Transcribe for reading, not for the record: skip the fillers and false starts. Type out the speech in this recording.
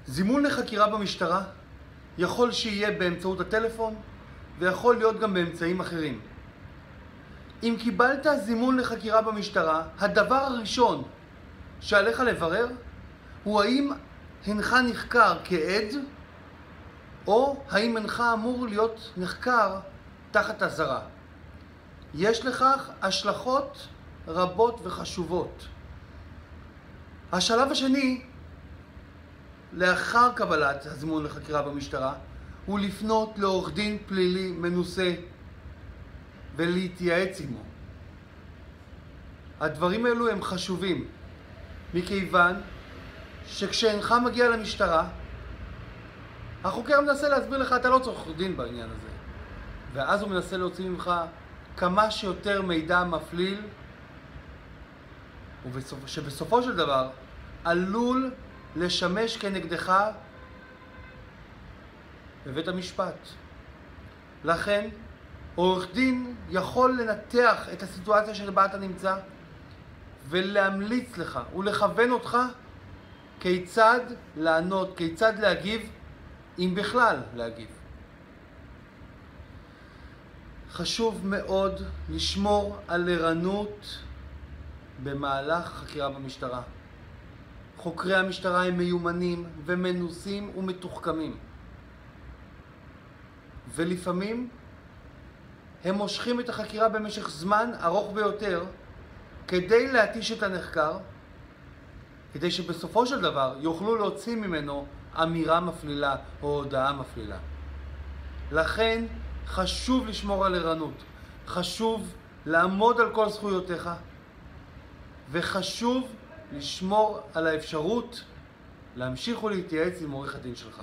זימון לחקירה במשטרה יכול שיהיה באמצעות הטלפון ויכול להיות גם באמצעים אחרים. אם קיבלת זימון לחקירה במשטרה, הדבר הראשון שעליך לברר הוא האם הנך נחקר כעד או האם הנך אמור להיות נחקר תחת אזהרה. יש לכך השלכות רבות וחשובות. השלב השני, לאחר קבלת הזימון לחקירה במשטרה, הוא לפנות לעורך דין פלילי מנוסה ולהתייעץ עמו. הדברים האלו הם חשובים, מכיוון שכשאינך מגיע למשטרה, החוקר מנסה להסביר לך, אתה לא צריך עורך דין בעניין הזה. ואז הוא מנסה להוציא ממך כמה שיותר מידע מפליל, שבסופו של דבר עלול לשמש כנגדך בבית המשפט. לכן, עורך דין יכול לנתח את הסיטואציה שבה אתה נמצא ולהמליץ לך ולכוון אותך כיצד לענות, כיצד להגיב, אם בכלל להגיב. חשוב מאוד לשמור על ערנות במהלך חקירה במשטרה. חוקרי המשטרה הם מיומנים ומנוסים ומתוחכמים. ולפעמים הם מושכים את החקירה במשך זמן ארוך ביותר כדי להתיש את הנחקר, כדי שבסופו של דבר יוכלו להוציא ממנו אמירה מפלילה או הודעה מפלילה. לכן חשוב לשמור על ערנות, חשוב לעמוד על כל זכויותיך, וחשוב לשמור על האפשרות להמשיך ולהתייעץ עם עורך הדין שלך.